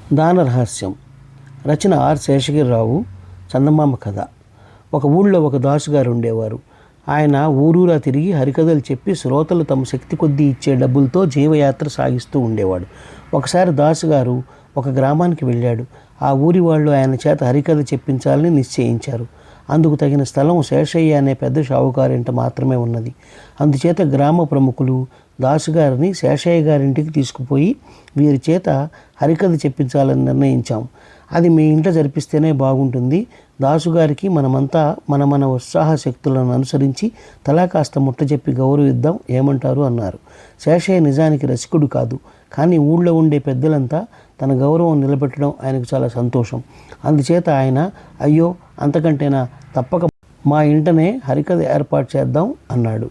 దాన రహస్యం. రచన ఆర్ శేషగిరిరావు. చందమామ కథ. ఒక ఊళ్ళో ఒక దాసుగారు ఉండేవారు. ఆయన ఊరూరా తిరిగి హరికథలు చెప్పి శ్రోతలు తమ శక్తి కొద్దీ ఇచ్చే డబ్బులతో జీవయాత్ర సాగిస్తూ ఉండేవాడు. ఒకసారి దాసుగారు ఒక గ్రామానికి వెళ్ళాడు. ఆ ఊరి వాళ్ళు ఆయన చేత హరికథ చెప్పించాలని నిశ్చయించారు. అందుకు తగిన స్థలం శేషయ్య అనే పెద్ద షావుకారింట మాత్రమే ఉన్నది. అందుచేత గ్రామ ప్రముఖులు దాసుగారిని శేషయ్య గారింటికి తీసుకుపోయి వీరి చేత హరికథ చెప్పించాలని నిర్ణయించాం. అది మీ ఇంట్లో జరిపిస్తేనే బాగుంటుంది. దాసుగారికి మనమంతా మన ఉత్సాహ శక్తులను అనుసరించి తలా కాస్త ముట్ట చెప్పి గౌరవిద్దాం, ఏమంటారు అన్నారు. శేషయ్య నిజానికి రసికుడు కాదు, కానీ ఊళ్ళో ఉండే పెద్దలంతా తన గౌరవం నిలబెట్టడం ఆయనకు చాలా సంతోషం. అందుచేత ఆయన, అయ్యో అంతకంటేనా, తప్పక మా ఇంటనే హరికథ ఏర్పాటు చేద్దాం అన్నాడు.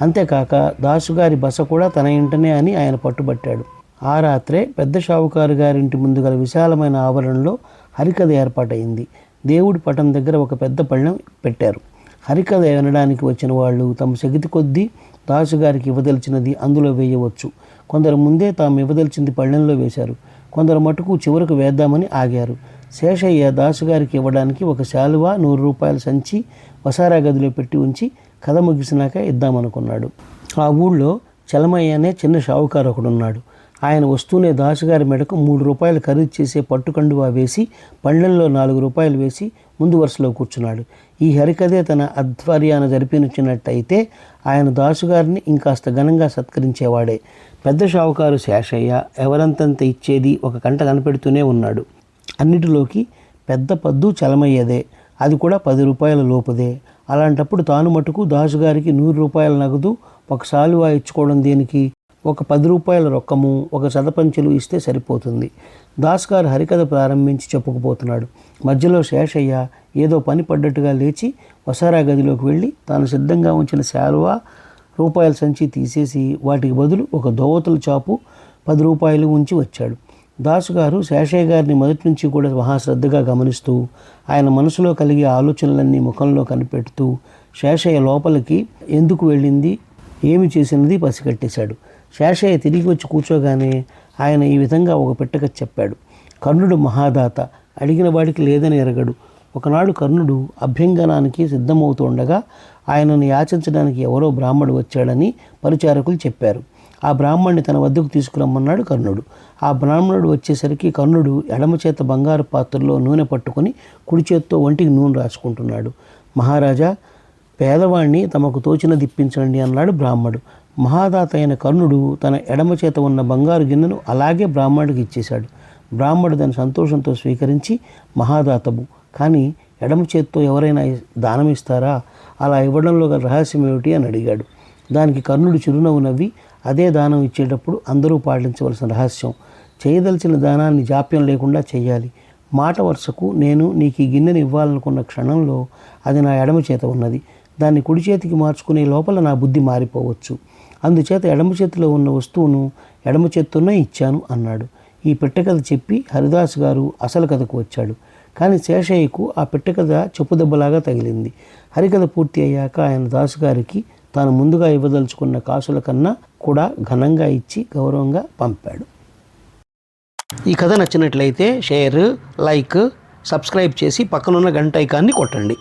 అంతేకాక దాసుగారి బస కూడా తన ఇంటనే అని ఆయన పట్టుబట్టాడు. ఆ రాత్రే పెద్ద షావుకారు గారింటి ముందు గల విశాలమైన ఆవరణలో హరికథ ఏర్పాటైంది. దేవుడి పటం దగ్గర ఒక పెద్ద పళ్ళెం పెట్టారు. హరికథ వినడానికి వచ్చిన వాళ్ళు తమ శక్తి కొద్దీ దాసుగారికి ఇవ్వదలిచినది అందులో వేయవచ్చు. కొందరు ముందే తాము ఇవ్వదలిచింది పళ్ళెంలో వేశారు. కొందరు మటుకు చివరకు వేద్దామని ఆగారు. శేషయ్య దాసుగారికి ఇవ్వడానికి ఒక శాలువా, 100 రూపాయల సంచి వసారా గదిలో పెట్టి ఉంచి కథ ముగిసినాక ఇద్దామనుకున్నాడు. ఆ ఊళ్ళో చలమయ్య అనే చిన్న షావుకారు ఒకడున్నాడు. ఆయన వస్తూనే దాసుగారి మెడకు 3 రూపాయలు ఖరీదు చేసే పట్టుకండువా వేసి పళ్ళెంలో 4 రూపాయలు వేసి ముందు వరుసలో కూర్చున్నాడు. ఈ హరికథే తన ఆధ్వర్యాన జరిపించినట్టయితే ఆయన దాసుగారిని ఇంకాస్త ఘనంగా సత్కరించేవాడే. పెద్ద షావుకారు శేషయ్య ఎవరంతంత ఇచ్చేది ఒక కంట కనిపెడుతూనే ఉన్నాడు. అన్నిటిలోకి పెద్ద పద్దు చలమయ్యదే, అది కూడా 10 రూపాయల లోపుదే. అలాంటప్పుడు తాను మటుకు దాసుగారికి 100 రూపాయల నగదు, ఒక సాలువా ఇచ్చుకోవడం దేనికి? ఒక 10 రూపాయల రొక్కము, ఒక సదపంచులు ఇస్తే సరిపోతుంది. దాసుగారు హరికథ ప్రారంభించి చెప్పుకుపోతున్నాడు. మధ్యలో శేషయ్య ఏదో పని పడ్డట్టుగా లేచి వసారా గదిలోకి వెళ్ళి తాను సిద్ధంగా ఉంచిన శాలువా, రూపాయల సంచి తీసేసి వాటికి బదులు ఒక దోవతల చాపు 10 రూపాయలు ఉంచి వచ్చాడు. దాసుగారు శేషయ్య గారిని మొదటి నుంచి కూడా మహాశ్రద్ధగా గమనిస్తూ ఆయన మనసులో కలిగే ఆలోచనలన్నీ ముఖంలో కనిపెడుతూ శేషయ్య లోపలికి ఎందుకు వెళ్ళింది, ఏమి చేసినది పసిగట్టేశాడు. శేషయ్య తిరిగి వచ్చి కూర్చోగానే ఆయన ఈ విధంగా ఒక పెట్టక చెప్పాడు. కర్ణుడు మహాదాత, అడిగిన వాడికి లేదని ఎరగడు. ఒకనాడు కర్ణుడు అభ్యంగనానికి సిద్ధమవుతుండగా ఆయనను యాచించడానికి ఎవరో బ్రాహ్మడు వచ్చాడని పరిచారకులు చెప్పారు. ఆ బ్రాహ్మణ్ణి తన వద్దకు తీసుకురమ్మన్నాడు కర్ణుడు. ఆ బ్రాహ్మణుడు వచ్చేసరికి కర్ణుడు ఎడమ చేత బంగారు పాత్రలో నూనె పట్టుకొని కుడి చేత్తో ఒంటికి నూనె రాసుకుంటున్నాడు. మహారాజా, పేదవాణ్ణి తమకు తోచినది ఇప్పించండి అన్నాడు బ్రాహ్మడు. మహాదాత అయిన కర్ణుడు తన ఎడమ చేత ఉన్న బంగారు గిన్నెను అలాగే బ్రాహ్మణుడికి ఇచ్చేశాడు. బ్రాహ్మడు దాని సంతోషంతో స్వీకరించి, మహాదాతవు, కానీ ఎడమ చేత్తో ఎవరైనా దానం ఇస్తారా? అలా ఇవ్వడంలో గల రహస్యం ఏమిటి అని అడిగాడు. దానికి కర్ణుడు చిరునవ్వు నవ్వి, అదే దానం ఇచ్చేటప్పుడు అందరూ పాటించవలసిన రహస్యం. చేయదలిచిన దానాన్ని జాప్యం లేకుండా చేయాలి. మాట వరుసకు నేను నీకు ఈ గిన్నెను ఇవ్వాలనుకున్న క్షణంలో అది నా ఎడమ చేత ఉన్నది. దాన్ని కుడి చేతికి మార్చుకునే లోపల నా బుద్ధి మారిపోవచ్చు. అందుచేత ఎడమ చేతిలో ఉన్న వస్తువును ఎడమ చేత్తోనే ఇచ్చాను అన్నాడు. ఈ పెట్టెకథ చెప్పి హరిదాసు గారు అసలు కథకు వచ్చాడు. కానీ శేషయ్యకు ఆ పెట్టెకథ చెప్పుదెబ్బలాగా తగిలింది. హరికథ పూర్తి అయ్యాక ఆయన దాసుగారికి తాను ముందుగా ఇవ్వదలుచుకున్న కాసుల కన్నా కూడా ఘనంగా ఇచ్చి గౌరవంగా పంపాడు. ఈ కథ నచ్చినట్లయితే షేర్, లైక్, సబ్స్క్రైబ్ చేసి పక్కనున్న గంట ఐకాన్ని కొట్టండి.